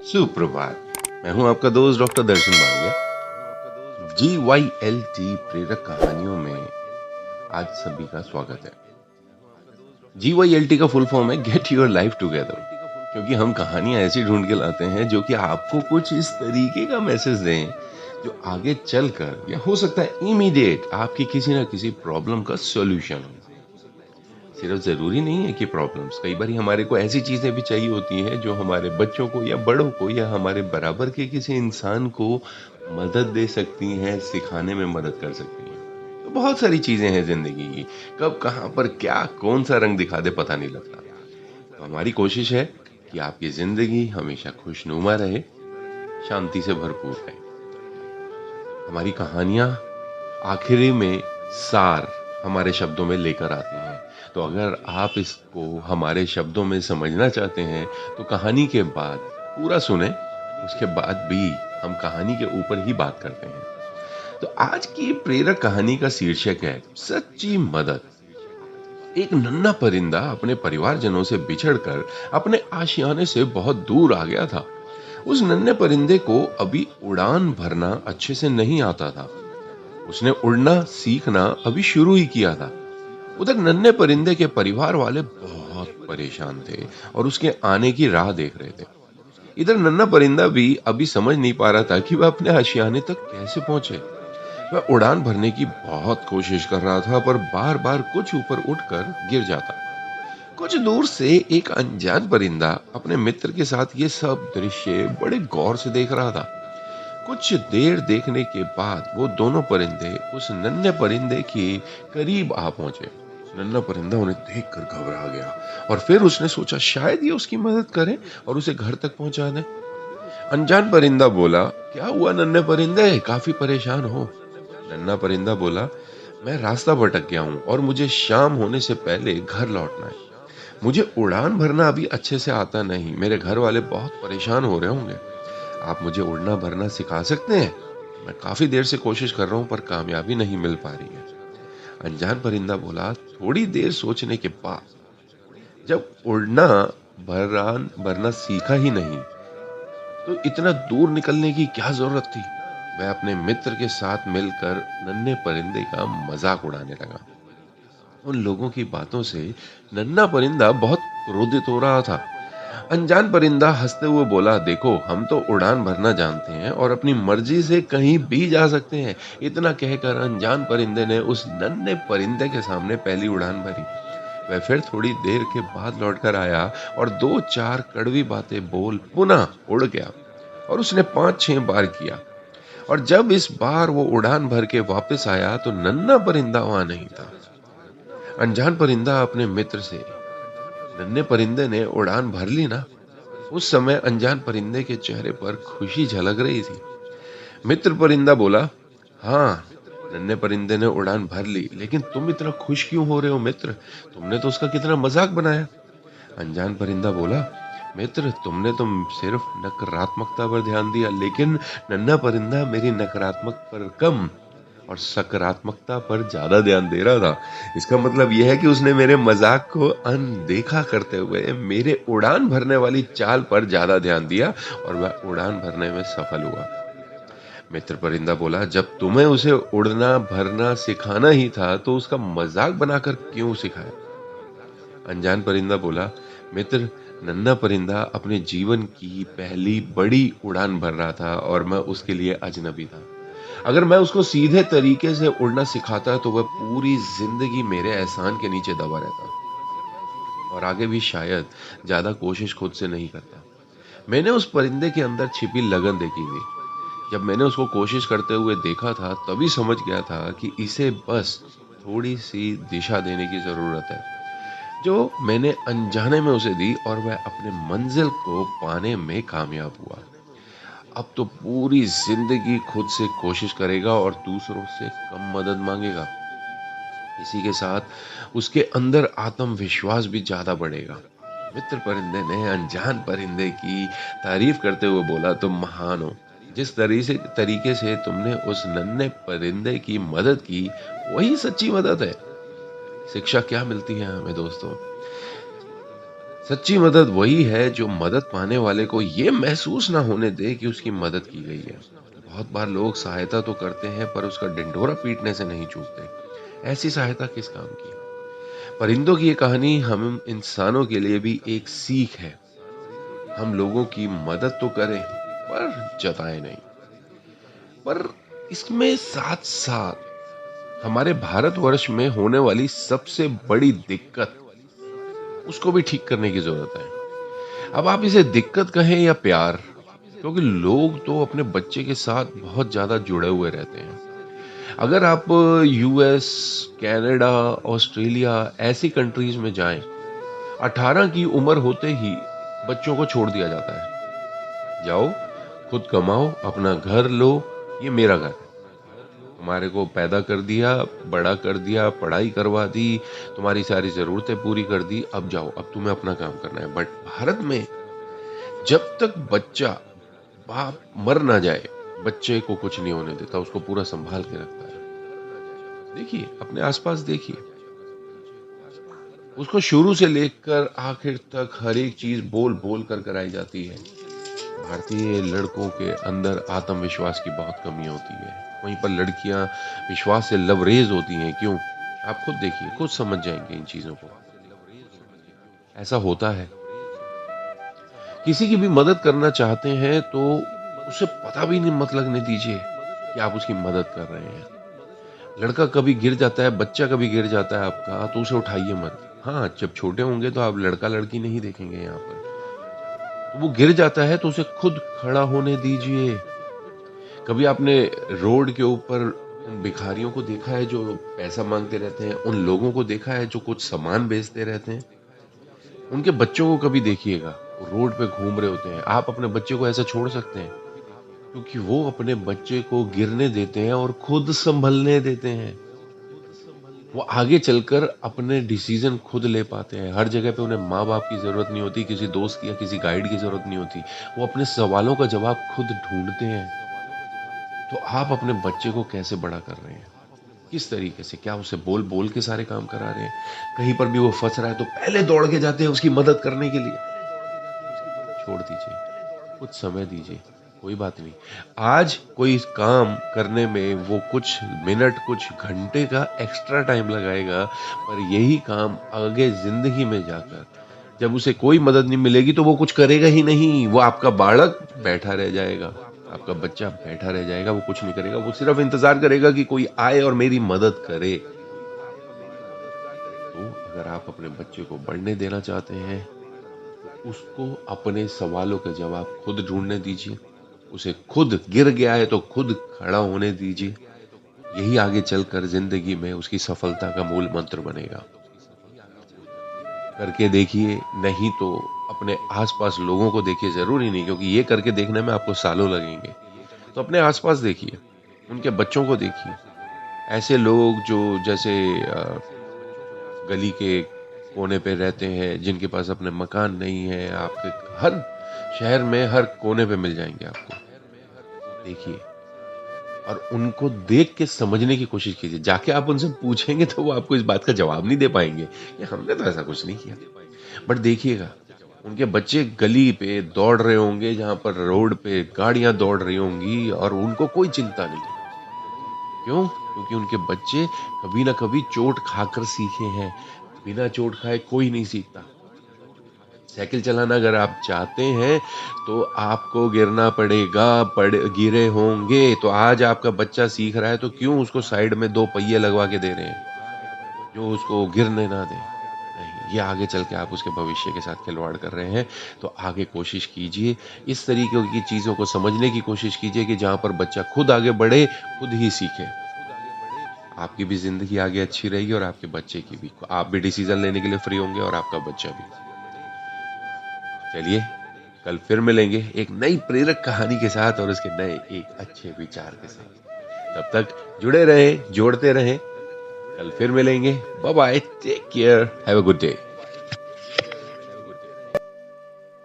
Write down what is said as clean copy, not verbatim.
सुप्रभात। मैं हूं आपका दोस्त डॉक्टर दर्शन मांगे। GYLT प्रेरक कहानियों में आज सभी का स्वागत है। GYLT का फुल फॉर्म है गेट योर लाइफ टुगेदर, क्योंकि हम कहानियां ऐसी ढूंढ के लाते हैं जो कि आपको कुछ इस तरीके का मैसेज दें जो आगे चलकर या हो सकता है इमीडिएट आपकी किसी ना किसी प्रॉब्लम का सॉल्यूशन हो। सिर्फ ज़रूरी नहीं है कि प्रॉब्लम्स, कई बारी हमारे को ऐसी चीज़ें भी चाहिए होती हैं जो हमारे बच्चों को या बड़ों को या हमारे बराबर के किसी इंसान को मदद दे सकती हैं, सिखाने में मदद कर सकती हैं। तो बहुत सारी चीज़ें हैं ज़िंदगी की, कब कहाँ पर क्या कौन-सा रंग दिखा दे पता नहीं लगता। तो हमारी कोशिश है कि आपकी ज़िंदगी हमेशा खुशनुमा रहे, शांति से भरपूर रहे। हमारी कहानियाँ आखिरी में सार हमारे शब्दों में लेकर आती हैं। तो अगर आप इसको हमारे शब्दों में समझना चाहते हैं, तो कहानी के बाद पूरा सुनें, उसके बाद भी हम कहानी के ऊपर ही बात करते हैं। तो आज की प्रेरक कहानी का शीर्षक है सच्ची मदद। एक नन्हा परिंदा अपने परिवारजनों से बिछड़कर अपने आशियाने से बहुत दूर आ गया था। उस नन्हे परिंदे को अभी उड़ान भरना अच्छे से नहीं आता था। उसने उड़ना सीखना अभी शुरू ही किया था। उधर नन्हे परिंदे के परिवार वाले बहुत परेशान थे और उसके आने की राह देख रहे थे। इधर नन्हा परिंदा भी अभी समझ नहीं पा रहा था कि वह अपने आशियाने तक कैसे पहुंचे। वह उड़ान भरने की बहुत कोशिश कर रहा था, पर बार बार कुछ ऊपर उठकर गिर जाता। कुछ दूर से एक अनजान परिंदा अपने मित्र के साथ ये सब दृश्य बड़े गौर से देख रहा था। कुछ देर देखने के बाद वो दोनों परिंदे उस नन्हे परिंदे के करीब आ पहुंचे। नन्हा परिंदा उन्हें देखकर घबरा गया और फिर उसने सोचा शायद ये उसकी मदद करें और उसे घर तक पहुंचा दें। अनजान परिंदा बोला, क्या हुआ नन्हे परिंदे, काफी परेशान हो? नन्हा परिंदा बोला, मैं रास्ता भटक गया हूँ और मुझे शाम होने से पहले घर लौटना है। मुझे उड़ान भरना अभी अच्छे से आता नहीं, मेरे घर वाले बहुत परेशान हो रहे होंगे। आप मुझे उड़ना भरना सिखा सकते हैं? मैं काफी देर से कोशिश कर रहा हूँ पर कामयाबी नहीं मिल पा रही है। अनजान परिंदा बोला, थोड़ी देर सोचने के बाद, जब उड़ना भरान भरना सीखा ही नहीं तो इतना दूर निकलने की क्या जरूरत थी। वह अपने मित्र के साथ मिलकर नन्हे परिंदे का मजाक उड़ाने लगा। उन लोगों की बातों से नन्हा परिंदा बहुत क्रोधित हो रहा था। अनजान परिंदा हंसते हुए बोला, देखो हम तो उड़ान भरना जानते हैं और अपनी मर्जी से कहीं भी जा सकते हैं। इतना कहकर अनजान परिंदे ने उस नन्हे परिंदे के सामने पहली उड़ान भरी। वह फिर थोड़ी देर के बाद लौटकर आया और दो चार कड़वी बातें बोल पुनः उड़ गया और उसने 5-6 बार किया। और जब इस बार वो उड़ान भर के वापस आया तो नन्हा परिंदा वहां नहीं था। अनजान परिंदा अपने मित्र से, नन्हे परिंदे ने उड़ान भर ली ना? उस समय अनजान परिंदे के चेहरे पर खुशी झलक रही थी। मित्र परिंदा बोला, हाँ, नन्हे परिंदे ने उड़ान भर ली, लेकिन तुम इतना खुश क्यों हो रहे हो मित्र? तुमने तो उसका कितना मजाक बनाया। अनजान परिंदा बोला, मित्र तुमने तो सिर्फ नकारात्मकता पर ध्यान दिया, लेकिन नन्हा परिंदा मेरी नकारात्मक पर कम और सकारात्मकता पर ज्यादा ध्यान दे रहा था। इसका मतलब यह है कि उसने मेरे मजाक को अनदेखा करते हुए मेरे उड़ान भरने वाली चाल पर ज्यादा ध्यान दिया और वह उड़ान भरने में सफल हुआ। मित्र परिंदा बोला, जब तुम्हें उसे उड़ना भरना सिखाना ही था तो उसका मजाक बनाकर क्यों सिखाया? अनजान परिंदा बोला, मित्र नन्हा परिंदा अपने जीवन की पहली बड़ी उड़ान भर रहा था और मैं उसके लिए अजनबी था। अगर मैं उसको सीधे तरीके से उड़ना सिखाता तो वह पूरी जिंदगी मेरे एहसान के नीचे दबा रहता और आगे भी शायद ज्यादा कोशिश खुद से नहीं करता। मैंने उस परिंदे के अंदर छिपी लगन देखी थी। जब मैंने उसको कोशिश करते हुए देखा था तभी समझ गया था कि इसे बस थोड़ी सी दिशा देने की जरूरत है, जो मैंने अनजाने में उसे दी और वह अपने मंजिल को पाने में कामयाब हुआ। अब तो पूरी जिंदगी खुद से कोशिश करेगा और दूसरों से कम मदद मांगेगा। इसी के साथ उसके अंदर आत्मविश्वास भी ज्यादा बढ़ेगा। मित्र परिंदे ने अनजान परिंदे की तारीफ करते हुए बोला, तुम महान हो। जिस तरीके से तुमने उस नन्हे परिंदे की मदद की, वही सच्ची मदद है। शिक्षा क्या मिलती है हमें दोस्तों? सच्ची मदद वही है जो मदद पाने वाले को ये महसूस ना होने दे कि उसकी मदद की गई है। बहुत बार लोग सहायता तो करते हैं पर उसका ढिंढोरा पीटने से नहीं चूकते। ऐसी सहायता किस काम की? परिंदों की ये कहानी हम इंसानों के लिए भी एक सीख है। हम लोगों की मदद तो करें पर जताएं नहीं। पर इसमें साथ-साथ हमारे भारतवर्ष में होने वाली सबसे बड़ी दिक्कत, उसको भी ठीक करने की ज़रूरत है। अब आप इसे दिक्कत कहें या प्यार, क्योंकि लोग तो अपने बच्चे के साथ बहुत ज़्यादा जुड़े हुए रहते हैं। अगर आप यूएस, कनाडा, ऑस्ट्रेलिया ऐसी कंट्रीज़ में जाएँ, 18 की उम्र होते ही बच्चों को छोड़ दिया जाता है। जाओ, खुद कमाओ, अपना घर लो, ये मेरा घर है। तुम्हारे को पैदा कर दिया, बड़ा कर दिया, पढ़ाई करवा दी, तुम्हारी सारी ज़रूरतें पूरी कर दी, अब जाओ, अब तुम्हें अपना काम करना है। बट भारत में जब तक बच्चा बाप मर ना जाए, बच्चे को कुछ नहीं होने देता, उसको पूरा सँभाल के रखता है। देखिए, अपने आस-पास देखिए, उसको शुरू से लेकर आखिर तक हर एक चीज़ बोल-बोल कर कराई जाती है। भारतीय लड़कों के अंदर आत्मविश्वास की बहुत कमी होती है। वहीं पर लड़कियां विश्वास से लबरेज होती हैं। क्यों? आप खुद देखिए, खुद समझ जाएंगे इन चीजों को। ऐसा होता है। किसी की भी मदद करना चाहते हैं तो उसे पता भी नहीं मत लगने दीजिए कि आप उसकी मदद कर रहे हैं। लड़का कभी गिर जाता है, बच्चा कभी गिर जाता है आपका, तो उसे उठाइए मत। हाँ, जब छोटे होंगे तो आप लड़का लड़की नहीं देखेंगे यहाँ पर। तो वो गिर जाता है तो उसे खुद खड़ा होने दीजिए। कभी आपने रोड के ऊपर उन भिखारियों को देखा है जो पैसा मांगते रहते हैं? उन लोगों को देखा है जो कुछ सामान बेचते रहते हैं? उनके बच्चों को कभी देखिएगा, वो रोड पे घूम रहे होते हैं। आप अपने बच्चे को ऐसा छोड़ सकते हैं? क्योंकि वो अपने बच्चे को गिरने देते हैं और खुद संभलने देते हैं। वो आगे चलकर अपने डिसीजन खुद ले पाते हैं। हर जगह पे उन्हें माँ-बाप की ज़रूरत नहीं होती, किसी दोस्त या किसी गाइड की ज़रूरत नहीं होती। वो अपने सवालों का जवाब खुद ढूँढते हैं। तो आप अपने बच्चे को कैसे बड़ा कर रहे हैं? किस तरीके से? क्या उसे बोल-बोल के सारे काम करा रहे हैं? कहीं पर भी वो फँस रहा है तो पहले दौड़ के जाते हैं उसकी मदद करने के लिए। छोड़ दीजिए, कुछ समय दीजिए, कोई बात नहीं। आज कोई काम करने में वो कुछ मिनट, कुछ घंटे का एक्स्ट्रा टाइम लगाएगा, पर यही काम आगे ज़िंदगी में जाकर जब उसे कोई मदद नहीं मिलेगी तो वो कुछ करेगा ही नहीं। वो आपका बालक बैठा रह जाएगा, आपका बच्चा बैठा रह जाएगा, वो कुछ नहीं करेगा। वो सिर्फ़ इंतज़ार करेगा कि कोई आए और मेरी मदद करे। तो अगर आप अपने बच्चे को बढ़ने देना चाहते हैं, तो उसको अपने सवालों के जवाब खुद ढूँढने दीजिए। उसे खुद गिर गया है तो खुद खड़ा होने दीजिए। यही आगे चलकर ज़िंदगी में उसकी सफलता का मूल मंत्र बनेगा। करके देखिए, नहीं तो अपने आस-पास लोगों को देखिए, ज़रूरी नहीं क्योंकि ये करके देखने में आपको सालों लगेंगे। तो अपने आस-पास देखिए, उनके बच्चों को देखिए। ऐसे लोग जो जैसे गली के कोने पे रहते हैं, जिनके पास अपने मकान नहीं है, आपके हर शहर में हर कोने पे मिल जाएँगे आपको। देखिए और उनको देख के समझने की कोशिश कीजिए। जाके आप उनसे पूछेंगे तो वो आपको इस बात का जवाब नहीं दे पाएँगे कि हमने तो ऐसा कुछ नहीं किया। बट देखिएगा, उनके बच्चे गली पे दौड़ रहे होंगे, जहाँ पर रोड पे गाड़ियाँ दौड़ रही होंगी और उनको कोई चिंता नहीं है। क्यों? क्योंकि उनके बच्चे कभी न कभी चोट खाकर सीखे हैं। बिना चोट खाए कोई नहीं सीखता। साइकिल चलाना अगर आप चाहते हैं, तो आपको गिरना पड़ेगा, गिरे होंगे। तो आज आपका बच्चा सीख रहा है, तो क्यों उसको साइड में 2 पहिए लगवा के दे रहे हैं, जो उसको गिरने ना दें। नहीं, ये आगे चल के आप उसके भविष्य के साथ खिलवाड़ कर रहे हैं। तो आगे कोशिश कीजिए, इस तरीके की चीज़ों को समझने की कोशिश कीजिए कि जहाँ पर बच्चा खुद आगे बढ़े, खुद ही सीखे। आपकी भी ज़िंदगी आगे अच्छी रहेगी और आपके बच्चे की भी। आप भी डिसीज़न लेने के लिए फ्री होंगे और आपका बच्चा भी। चलिए, कल फिर मिलेंगे एक नई प्रेरक कहानी के साथ और उसके नए एक अच्छे विचार के साथ। तब तक जुड़े रहें, जोड़ते रहें। कल फिर मिलेंगे। Bye bye, take care, have a good day.